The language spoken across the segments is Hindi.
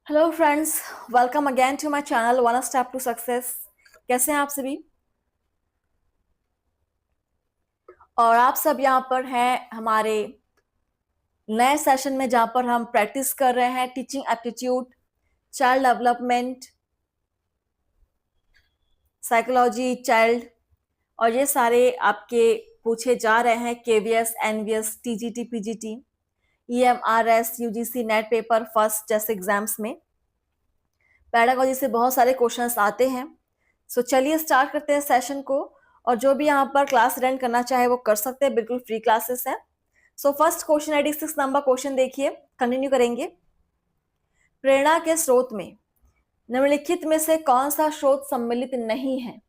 Hello friends, welcome again to my channel one step to success. कैसे हैं आप सभी? और आप सब यहाँ पर हैं हमारे नए सेशन में, जहाँ पर हम प्रैक्टिस कर रहे हैं teaching aptitude, child development, psychology, child. और ये सारे आपके पूछे जा रहे हैं KVS, NVS, TGT, PGT, EMRS, UGC NET paper first जैसे एग्जाम्स में पैडागोजी से बहुत सारे क्वेश्चंस आते हैं। सो चलिए स्टार्ट करते हैं सेशन को। और जो भी यहाँ पर क्लास अटेंड करना चाहे वो कर सकते हैं, बिल्कुल फ्री क्लासेस हैं। So first question 86 number question देखिए, कंटिन्यू करेंगे। प्रेरणा के स्रोत में निम्नलिखित में से कौन सा स्रोत सम्मिलित नहीं है?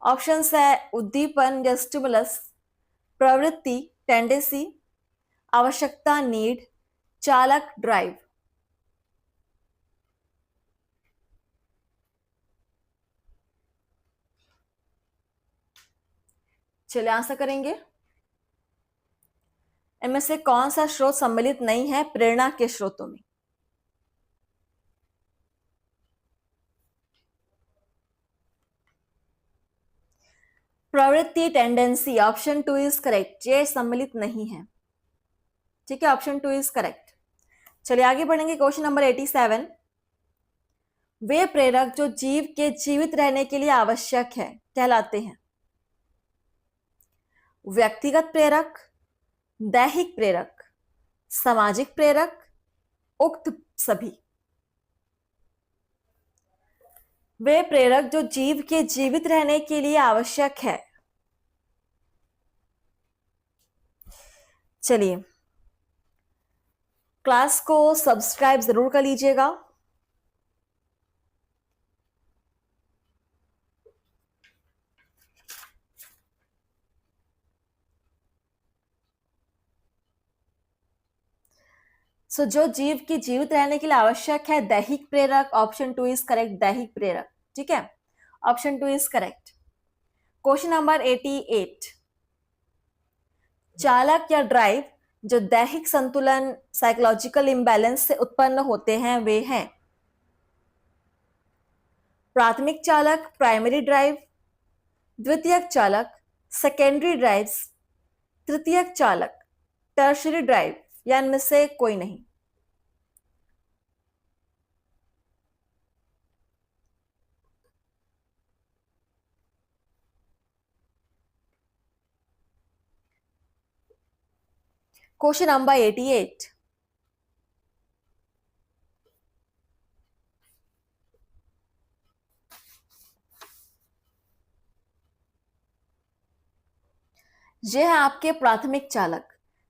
ऑप्शंस है उद्दीपन या स्टिमुलस, प्रवृत्ति टेंडेंसी, आवश्यकता नीड, चालक ड्राइव। चलिए आंसर करेंगे। इनमें से कौन सा स्रोत सम्मिलित नहीं है प्रेरणा के स्रोतों में? प्रवृत्ति टेंडेंसी, ऑप्शन 2 इज करेक्ट। ये सम्मिलित नहीं है। ठीक है, ऑप्शन 2 इज करेक्ट। चलिए आगे बढ़ेंगे। Question number 87। वे प्रेरक जो जीव के जीवित रहने के लिए आवश्यक है कहलाते हैं? व्यक्तिगत प्रेरक, दैहिक प्रेरक, सामाजिक प्रेरक, उक्त सभी। वे प्रेरक जो जीव के जीवित रहने के लिए आवश्यक है। चलिए क्लास को सब्सक्राइब जरूर कर लीजिएगा। सो जो जीव की जीवित रहने के लिए आवश्यक है दैहिक प्रेरक, ऑप्शन 2 इज करेक्ट, दैहिक प्रेरक। ठीक है, option 2 is correct. Question number 88। चालक या ड्राइव जो दैहिक संतुलन, साइकोलॉजिकल इम्बैलेंस से उत्पन्न होते हैं वे हैं? प्राथमिक चालक, प्राइमरी ड्राइव, द्वितीयक चालक, सेकेंडरी ड्राइव्स, तृतीयक चालक, टर्शरी ड्राइव, या इनमें से कोई नहीं? Question number 88। ये है आपके प्राथमिक चालक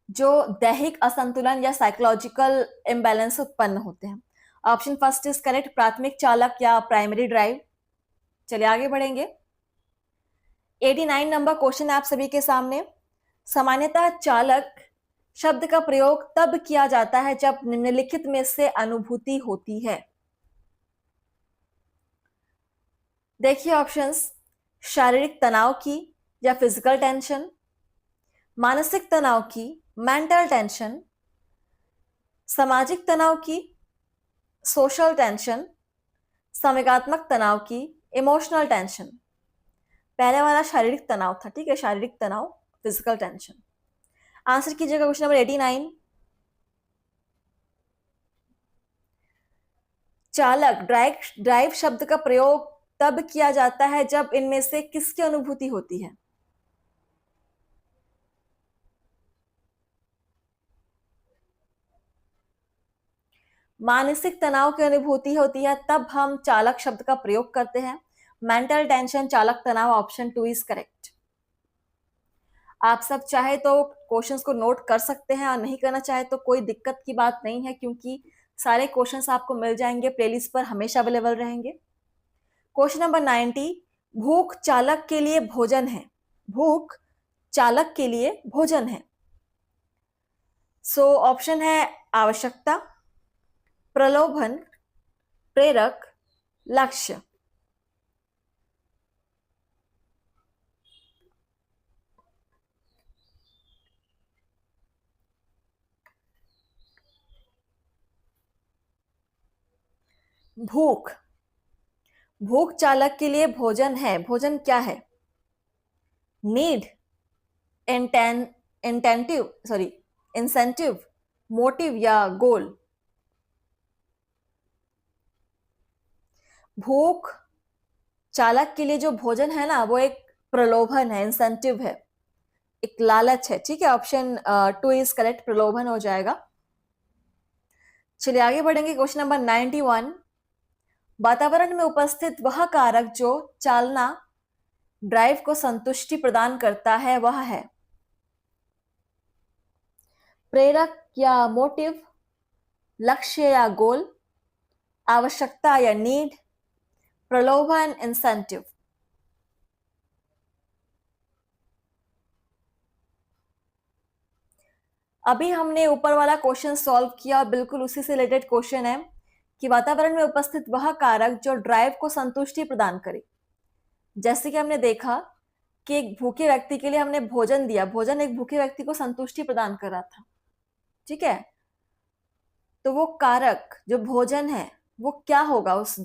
जो दैहिक असंतुलन या साइकोलॉजिकल इम्बैलेंस से उत्पन्न होते हैं। ऑप्शन फर्स्ट इज करेक्ट, प्राथमिक चालक या प्राइमरी ड्राइव। चलिए आगे बढ़ेंगे। 89 नंबर क्वेश्चन है आप सभी के सामने। सामान्यतः चालक शब्द का प्रयोग तब किया जाता है जब निम्नलिखित में से अनुभूति होती है। देखिए ऑप्शंस, शारीरिक तनाव की या फिजिकल टेंशन, मानसिक तनाव की, मेंटल टेंशन, सामाजिक तनाव की, सोशल टेंशन, संवेगात्मक तनाव की, इमोशनल टेंशन। पहले वाला शारीरिक तनाव था। ठीक है, शारीरिक तनाव, फिजिकल टेंशन। आंसर कीजिएगा क्वेश्चन नंबर 89। चालक ड्राइव ड्राइव शब्द का प्रयोग तब किया जाता है जब इनमें से किसकी अनुभूति होती है? मानसिक तनाव की अनुभूति होती है तब हम चालक शब्द का प्रयोग करते हैं। मेंटल टेंशन, चालक तनाव, ऑप्शन 2 इज करेक्ट। आप सब चाहे तो क्वेश्चंस को नोट कर सकते हैं, और नहीं करना चाहे तो कोई दिक्कत की बात नहीं है, क्योंकि सारे क्वेश्चंस आपको मिल जाएंगे, प्लेलिस्ट पर हमेशा अवेलेबल रहेंगे। Question number 90। भूख चालक के लिए भोजन है। भूख चालक के लिए भोजन है। सो ऑप्शन है आवश्यकता, प्रलोभन, प्रेरक, लक्ष्य। भूख, भूख चालक के लिए भोजन है, भोजन क्या है? नीड, इंटेन इंटेंटिव सॉरी इंसेंटिव, मोटिव या गोल? भूख चालक के लिए जो भोजन है ना, वो एक प्रलोभन है, इंसेंटिव है, एक लालच है। ठीक है, ऑप्शन 2 इज करेक्ट, प्रलोभन हो जाएगा। चलिए आगे बढ़ेंगे। क्वेश्चन नंबर 91, वातावरण में उपस्थित वह कारक जो चालना ड्राइव को संतुष्टि प्रदान करता है वह है? प्रेरक या मोटिव, लक्ष्य या गोल, आवश्यकता या नीड, प्रलोभन इंसेंटिव? अभी हमने ऊपर वाला क्वेश्चन सॉल्व किया, बिल्कुल उसी से रिलेटेड क्वेश्चन है कि वातावरण में उपस्थित वह कारक जो ड्राइव को संतुष्टि प्रदान करे। जैसे कि हमने देखा कि एक भूखे व्यक्ति के लिए हमने भोजन दिया, भोजन एक भूखे व्यक्ति को संतुष्टि प्रदान कर रहा था। ठीक है, तो वो कारक जो भोजन है वो क्या होगा उस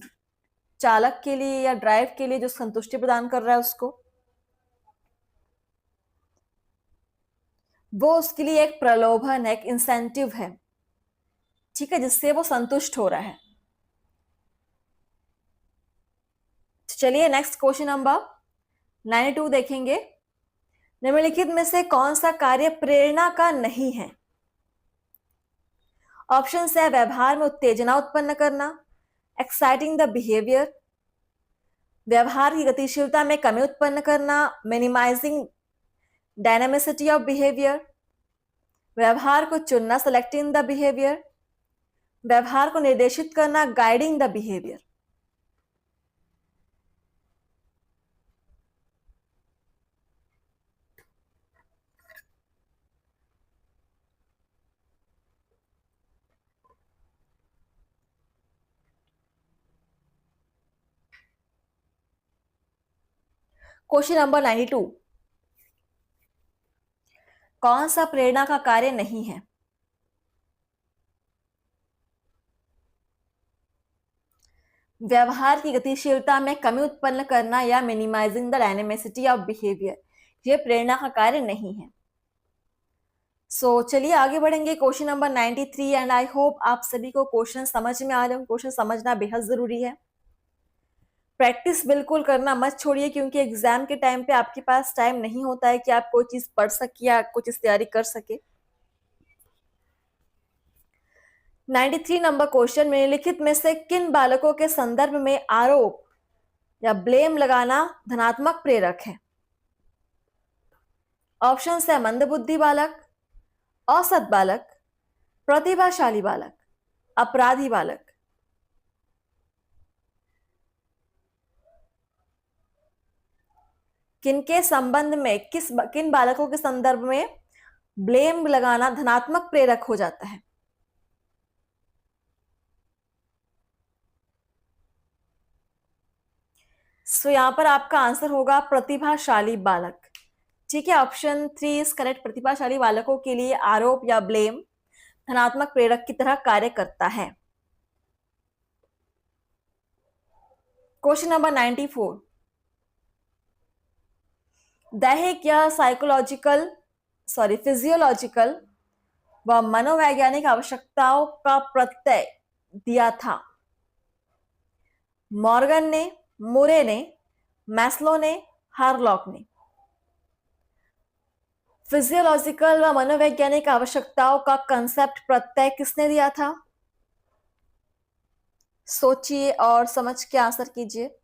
चालक के लिए या ड्राइव के लिए जो संतुष्टि प्रदान कर रहा है उसको? वो उसके लिए एक प्रलोभन है, एक इंसेंटिव है। ठीक है, जिससे वो संतुष्ट हो रहा है। चलिए नेक्स्ट क्वेश्चन नंबर 92 देखेंगे। निम्नलिखित में से कौन सा कार्य प्रेरणा का नहीं है? ऑप्शन है व्यवहार में उत्तेजना उत्पन्न करना, एक्साइटिंग द बिहेवियर, व्यवहार की गतिशीलता में कमी उत्पन्न करना, मिनिमाइजिंग डायनामिसिटी ऑफ बिहेवियर, व्यवहार को चुनना, सेलेक्टिंग द बिहेवियर, व्यवहार को निर्देशित करना, guiding the behaviour? Question number 92, कौन सा प्रेरणा का कार्य नहीं है? व्यवहार की गतिशीलता में कमी उत्पन्न करना या मिनिमाइजिंग द डायनेमिसिटी ऑफ बिहेवियर, ये प्रेरणा का कार्य नहीं है। चलिए आगे बढ़ेंगे। Question number 93, and I hope आप सभी को क्वेश्चन समझ में आ रहे हो। क्वेश्चन समझना बेहद जरूरी है। प्रैक्टिस बिल्कुल करना मत छोड़िए, क्योंकि एग्जाम के टाइम पे आपके पास टाइम नहीं होता है कि आप कोई चीज पढ़ सके या कुछ इस तैयारी कर सके। 93 नंबर क्वेश्चन में निम्नलिखित में से किन बालकों के संदर्भ में आरोप या ब्लेम लगाना धनात्मक प्रेरक है? ऑप्शन है मंदबुद्धि बालक, औसत बालक, प्रतिभाशाली बालक, अपराधी बालक। किनके संबंध में, किन बालकों के संदर्भ में ब्लेम लगाना धनात्मक प्रेरक हो जाता है? यहां पर आपका आंसर होगा प्रतिभाशाली बालक। ठीक है, ऑप्शन 3 इज करेक्ट। प्रतिभाशाली बालकों के लिए आरोप या ब्लेम धनात्मक प्रेरक की तरह कार्य करता है। क्वेश्चन नंबर 94, दैहिक या फिजियोलॉजिकल व मनोवैज्ञानिक आवश्यकताओं का प्रत्यय दिया था? मॉर्गन ने, मुरे ने, मैस्लो ने, हार्लॉक ने? फिजियोलॉजिकल व मनोवैज्ञानिक आवश्यकताओं का कंसेप्ट, प्रत्यय किसने दिया था? सोचिए और समझ के आंसर कीजिए।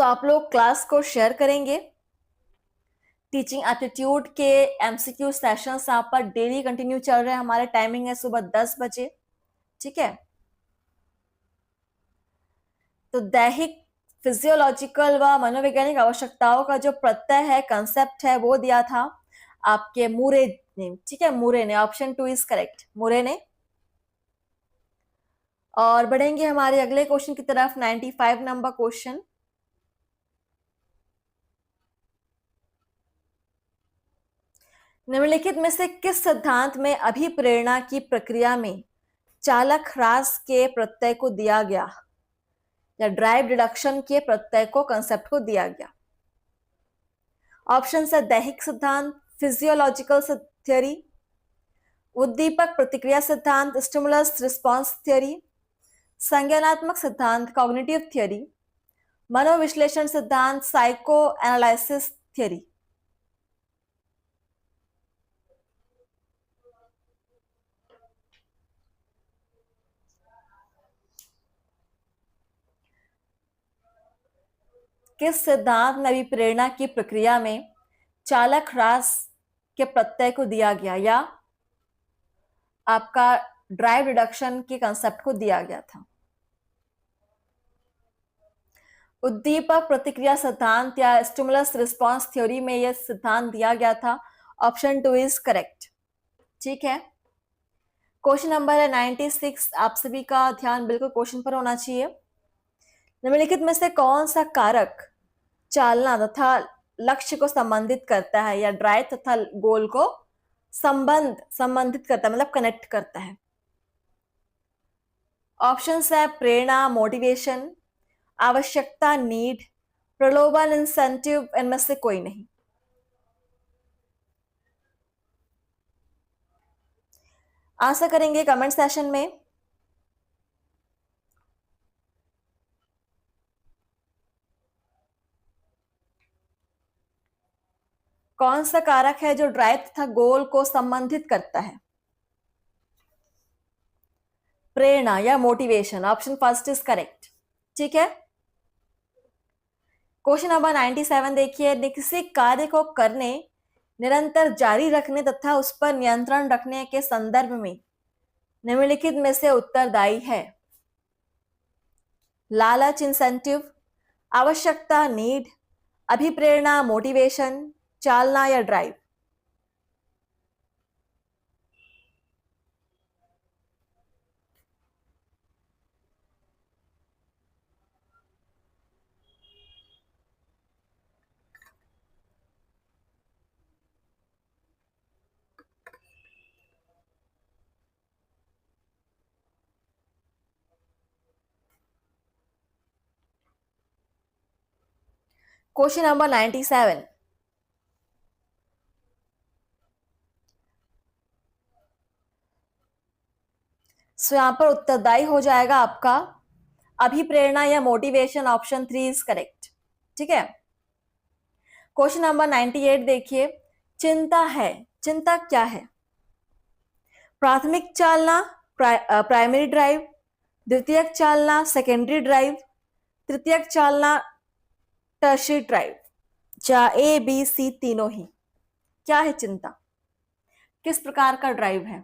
आप लोग क्लास को शेयर करेंगे। टीचिंग एप्टीट्यूड के एमसीक्यू सेशंस यहाँ पर डेली कंटिन्यू चल रहे हैं। हमारे टाइमिंग है सुबह 10 बजे। ठीक है, तो दैहिक, फिजियोलॉजिकल व मनोवैज्ञानिक आवश्यकताओं का जो प्रत्यय है, कंसेप्ट है, वो दिया था आपके मुरे ने। ठीक है, मुरे ने। ऑप्शन 2 इज करेक्ट, मुरे ने। और बढ़ेंगे हमारे अगले क्वेश्चन की तरफ, 95 नंबर क्वेश्चन। निम्नलिखित में से किस सिद्धांत में अभिप्रेरणा की प्रक्रिया में चालक ह्रास के प्रत्यय को दिया गया, या ड्राइव रिडक्शन के प्रत्यय को, कंसेप्ट को दिया गया? ऑप्शन है दैहिक सिद्धांत, फिजियोलॉजिकल थ्योरी, उद्दीपक प्रतिक्रिया सिद्धांत, स्टिमुलस रिस्पॉन्स थ्योरी, संज्ञानात्मक सिद्धांत, कॉग्निटिव थ्योरी, मनोविश्लेषण सिद्धांत, साइको एनालिसिस थ्योरी। किस सिद्धांत में अभिप्रेरणा की प्रक्रिया में चालक ह्रास के प्रत्यय को दिया गया, या आपका ड्राइव रिडक्शन के कंसेप्ट को दिया गया था? उद्दीपक प्रतिक्रिया सिद्धांत या स्टिमुलस रिस्पॉन्स थ्योरी में यह सिद्धांत दिया गया था। Option 2 is correct. ठीक है, क्वेश्चन नंबर है 96। आप सभी का ध्यान बिल्कुल क्वेश्चन पर होना चाहिए। निम्नलिखित में से कौन सा कारक चालना तथा लक्ष्य को संबंधित करता है, या ड्राइव तथा गोल को संबंधित करता है, मतलब कनेक्ट करता है? ऑप्शंस है प्रेरणा मोटिवेशन, आवश्यकता नीड, प्रलोभन इंसेंटिव, इनमें से कोई नहीं। आंसर करेंगे कमेंट सेशन में। कौन सा कारक है जो ड्राइव तथा गोल को संबंधित करता है? प्रेरणा या motivation. Option first is correct. ठीक है, क्वेश्चन नंबर 97 देखिए। किसी कार्य को करने, निरंतर जारी रखने तथा उस पर नियंत्रण रखने के संदर्भ में निम्नलिखित में से उत्तरदायी है? लालच इंसेंटिव, आवश्यकता नीड, अभिप्रेरणा मोटिवेशन, चालना या ड्राइव? Question number 97। सो यहां पर उत्तरदायी हो जाएगा आपका अभिप्रेरणा या मोटिवेशन। Option 3 is correct. ठीक है, क्वेश्चन नंबर 98 देखिए। चिंता है, चिंता क्या है? प्राथमिक चालना, प्राइमरी ड्राइव, द्वितीयक चालना, सेकेंडरी ड्राइव, तृतीयक चालना, टर्शियरी ड्राइव, या ए बी सी तीनों ही? क्या है चिंता? किस प्रकार का ड्राइव है?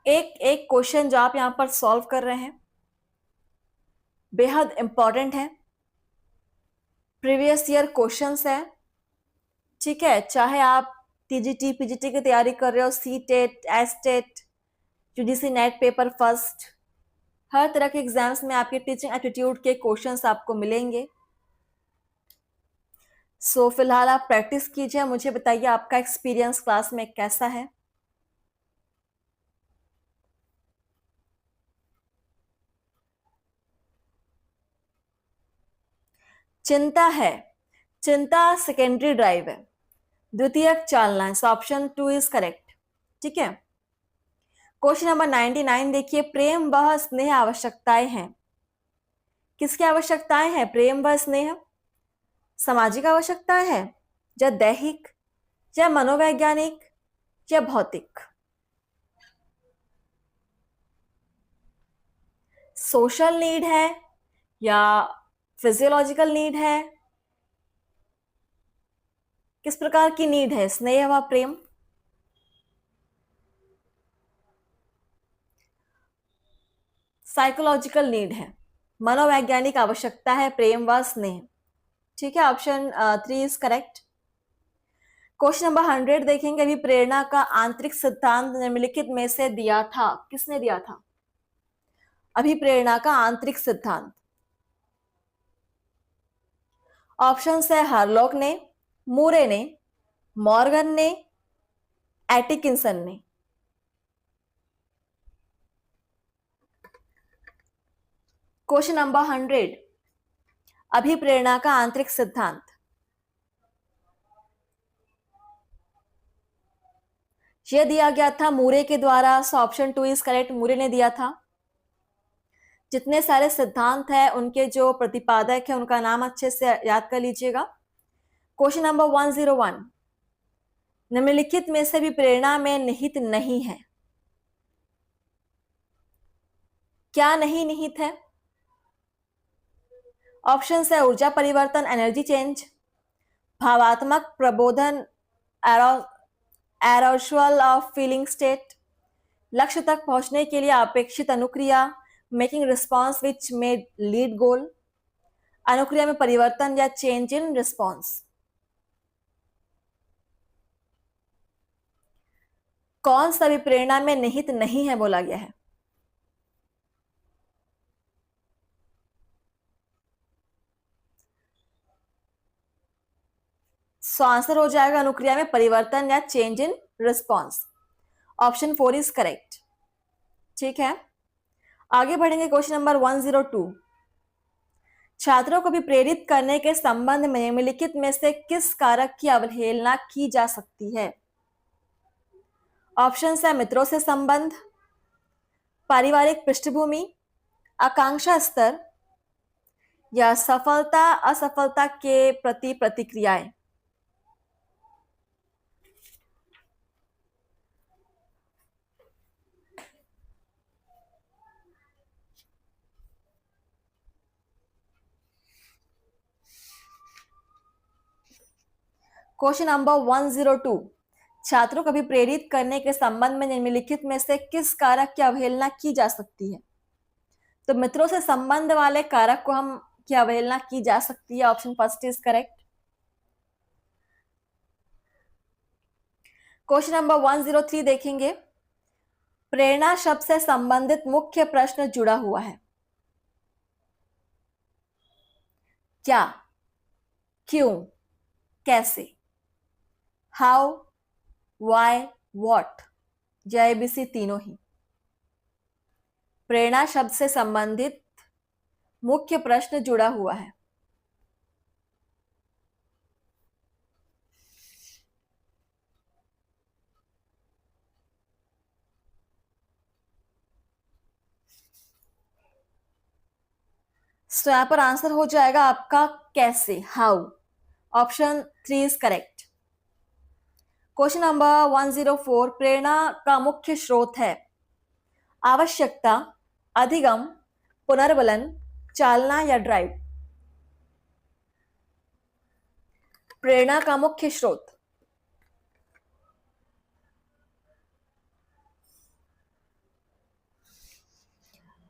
एक एक क्वेश्चन जो आप यहां पर सॉल्व कर रहे हैं बेहद इंपॉर्टेंट है, प्रीवियस ईयर क्वेश्चंस है। ठीक है, चाहे आप टीजीटी पीजीटी की तैयारी कर रहे हो, C TET, S TET, UGC NET paper first, हर तरह के एग्जाम्स में आपके टीचिंग एप्टीट्यूड के क्वेश्चंस आपको मिलेंगे। सो फिलहाल आप प्रैक्टिस कीजिए, मुझे बताइए आपका एक्सपीरियंस क्लास में कैसा है। चिंता है, चिंता सेकेंडरी ड्राइव है, द्वितीयक चालना है। So option 2 is correct. ठीक है, क्वेश्चन नंबर 99 देखिए। प्रेम व स्नेह आवश्यकताएं हैं। किसकी आवश्यकताएं हैं? प्रेम व स्नेह सामाजिक आवश्यकताएं हैं, या दैहिक, या मनोवैज्ञानिक, या भौतिक? सोशल नीड है या फिजियोलॉजिकल नीड है? किस प्रकार की नीड है स्नेह व प्रेम? साइकोलॉजिकल नीड है, मनोवैज्ञानिक आवश्यकता है प्रेम व स्नेह। ठीक है, option 3 is correct. Question number 100 देखेंगे। अभी प्रेरणा का आंतरिक सिद्धांत निम्नलिखित में से दिया था, किसने दिया था? अभिप्रेरणा का आंतरिक सिद्धांत। ऑप्शन है हार्लॉक ने, मूरे ने, मॉर्गन ने, एटिकिंसन ने। क्वेश्चन नंबर 100 अभिप्रेरणा का आंतरिक सिद्धांत। यह दिया गया था मूरे के द्वारा, सो ऑप्शन 2 इज करेक्ट, मूरे ने दिया था। जितने सारे सिद्धांत हैं उनके जो प्रतिपादक है उनका नाम अच्छे से याद कर लीजिएगा। क्वेश्चन नंबर 101 निम्नलिखित में से भी प्रेरणा में निहित नहीं है, क्या नहीं निहित है? ऑप्शन है ऊर्जा परिवर्तन, एनर्जी चेंज, भावात्मक प्रबोधन, एरोशुअल ऑफ फीलिंग स्टेट, लक्ष्य तक पहुंचने के लिए अपेक्षित अनुक्रिया, making response which may lead goal, अनुक्रिया में परिवर्तन या चेंज इन रिस्पॉन्स। कौन सा भी प्रेरणा में निहित नहीं है बोला गया है? सो आंसर हो जाएगा अनुक्रिया में परिवर्तन या change in response. Option 4 is correct. ठीक है, आगे बढ़ेंगे। क्वेश्चन नंबर 102 छात्रों को भी प्रेरित करने के संबंध में निम्नलिखित में से किस कारक की अवहेलना की जा सकती है? ऑप्शन है मित्रों से संबंध, पारिवारिक पृष्ठभूमि, आकांक्षा स्तर, या सफलता असफलता के प्रति प्रतिक्रियाएं। क्वेश्चन नंबर 102 छात्रों को भी प्रेरित करने के संबंध में निम्नलिखित में से किस कारक की अवहेलना की जा सकती है? तो मित्रों से संबंध वाले कारक को हम की अवहेलना की जा सकती है। Option first is correct. Question number 103 देखेंगे। प्रेरणा शब्द से संबंधित मुख्य प्रश्न जुड़ा हुआ है। क्या, क्यों, कैसे, हाउ, वाई, वॉट, या एबीसी तीनों ही। प्रेरणा शब्द से संबंधित मुख्य प्रश्न जुड़ा हुआ है। तो यहां पर आंसर हो जाएगा आपका कैसे, how. Option 3 is correct. Question number 104 प्रेरणा का मुख्य स्रोत है आवश्यकता, अधिगम, पुनर्बलन, चालना या ड्राइव। प्रेरणा का मुख्य स्रोत।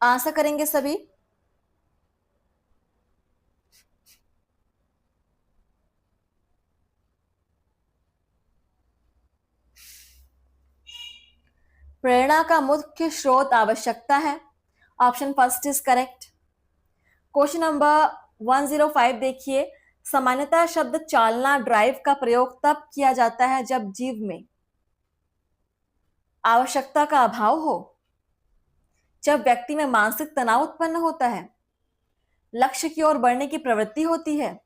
आंसर करेंगे सभी। प्रेरणा का मुख्य स्रोत आवश्यकता है। Option first is correct. Question number 105 देखिए। सामान्यतः शब्द चालना, ड्राइव का प्रयोग तब किया जाता है जब जीव में आवश्यकता का अभाव हो, जब व्यक्ति में मानसिक तनाव उत्पन्न होता है, लक्ष्य की ओर बढ़ने की प्रवृत्ति होती है,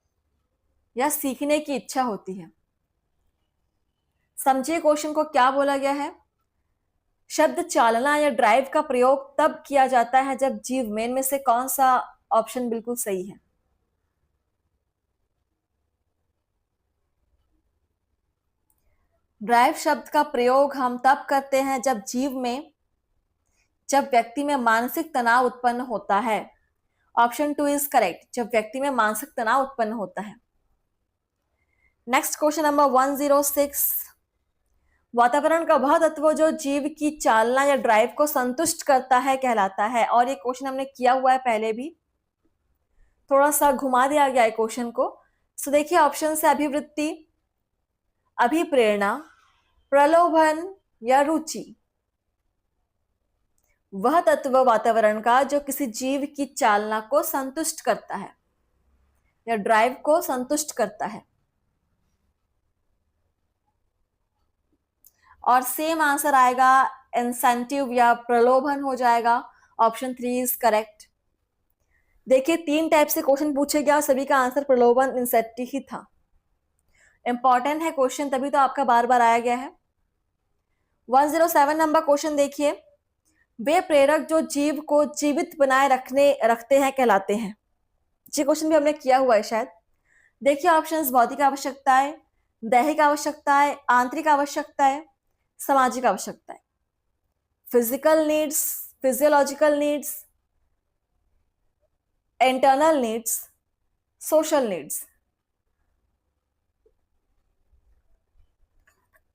या सीखने की इच्छा होती है। समझिए क्वेश्चन को क्या बोला गया है। शब्द चालना या ड्राइव का प्रयोग तब किया जाता है जब जीव में, इनमें से कौन सा ऑप्शन बिल्कुल सही है? ड्राइव शब्द का प्रयोग हम तब करते हैं जब जीव में, जब व्यक्ति में मानसिक तनाव उत्पन्न होता है। ऑप्शन 2 इज करेक्ट, जब व्यक्ति में मानसिक तनाव उत्पन्न होता है। नेक्स्ट क्वेश्चन नंबर 106 वातावरण का वह तत्व जो जीव की चालना या ड्राइव को संतुष्ट करता है कहलाता है। और ये क्वेश्चन हमने किया हुआ है पहले भी, थोड़ा सा घुमा दिया गया है क्वेश्चन को। सो देखिए ऑप्शन से अभिवृत्ति, अभिप्रेरणा, प्रलोभन या रुचि। वह तत्व वातावरण का जो किसी जीव की चालना को संतुष्ट करता है या ड्राइव को संतुष्ट करता है। और सेम आंसर आएगा इंसेंटिव या प्रलोभन हो जाएगा। Option 3 is correct. देखिए 3 टाइप से क्वेश्चन पूछे गया और सभी का आंसर प्रलोभन इंसेंटिव ही था। इंपॉर्टेंट है क्वेश्चन, तभी तो आपका बार बार आया गया है। 107 नंबर क्वेश्चन देखिए, वे प्रेरक जो जीव को जीवित बनाए रखते हैं कहलाते हैं। ये क्वेश्चन भी हमने किया हुआ है शायद। देखिए ऑप्शंस, भौतिक आवश्यकताएं, दैहिक आवश्यकताएं, आंतरिक आवश्यकताएं, सामाजिक आवश्यकताएं। Physical needs, physiological needs, internal needs, social needs.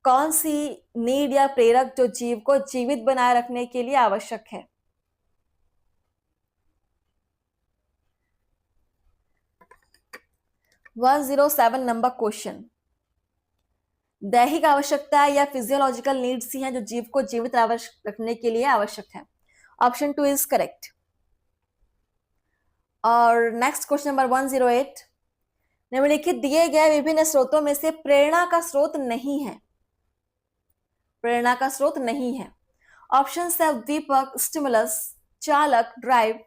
कौन सी नीड या प्रेरक जो जीव को जीवित बनाए रखने के लिए आवश्यक है? वन 107 नंबर क्वेश्चन, दैहिक आवश्यकता या फिजियोलॉजिकल नीड्स ही हैं जो जीव को जीवित रखने के लिए आवश्यक है। Option 2 is correct. और नेक्स्ट क्वेश्चन नंबर 108, निम्नलिखित दिए गए विभिन्न स्रोतों में से प्रेरणा का स्रोत नहीं है। प्रेरणा का स्रोत नहीं है। ऑप्शन है उद्दीपक, स्टिमुलस, चालक, ड्राइव,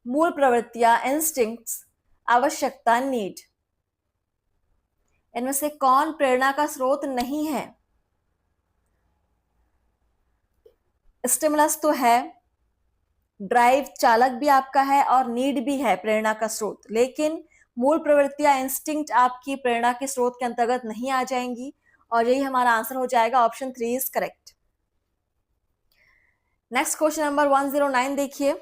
मूल प्रवृत्तियां, इंस्टिंक्ट्स, आवश्यकता, नीड। इनमें से कौन प्रेरणा का स्रोत नहीं है? स्टिमुलस तो है, ड्राइव चालक भी आपका है और नीड भी है प्रेरणा का स्रोत, लेकिन मूल प्रवृत्तियां, इंस्टिंक्ट आपकी प्रेरणा के स्रोत के अंतर्गत नहीं आ जाएंगी और यही हमारा आंसर हो जाएगा। Option 3 is correct. Next question number 109 देखिए,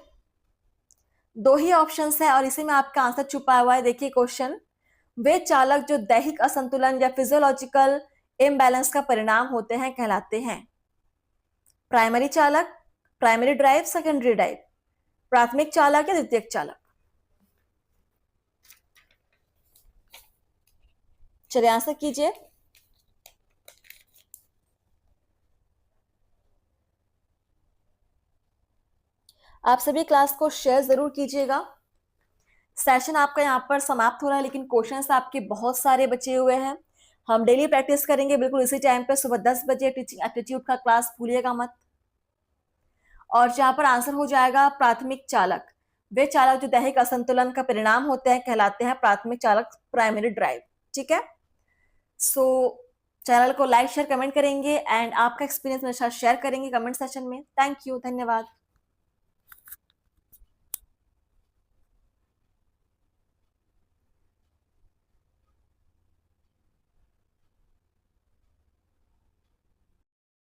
2 ही ऑप्शंस है और इसी में आपका आंसर छुपा हुआ है। देखिए क्वेश्चन, वे चालक जो दैहिक असंतुलन या फिजियोलॉजिकल इम्बैलेंस का परिणाम होते हैं कहलाते हैं। प्राइमरी चालक, प्राइमरी ड्राइव, सेकेंडरी ड्राइव, प्राथमिक चालक या द्वितीयक चालक। चलिए आंसर कीजिए। आप सभी क्लास को शेयर जरूर कीजिएगा। सेशन आपका यहाँ पर समाप्त हो रहा है, लेकिन क्वेश्चंस आपके बहुत सारे बचे हुए हैं। हम डेली प्रैक्टिस करेंगे बिल्कुल इसी टाइम पे, सुबह 10 बजे टीचिंग एप्टीट्यूड का क्लास भूलिएगा मत। और जहां पर आंसर हो जाएगा प्राथमिक चालक, वे चालक जो दैहिक असंतुलन का परिणाम होते हैं कहलाते हैं प्राथमिक चालक, प्राइमरी ड्राइव। ठीक है, सो चैनल को लाइक, शेयर, कमेंट करेंगे एंड आपका एक्सपीरियंस मेरे साथ शेयर करेंगे कमेंट सेशन में। थैंक यू, धन्यवाद।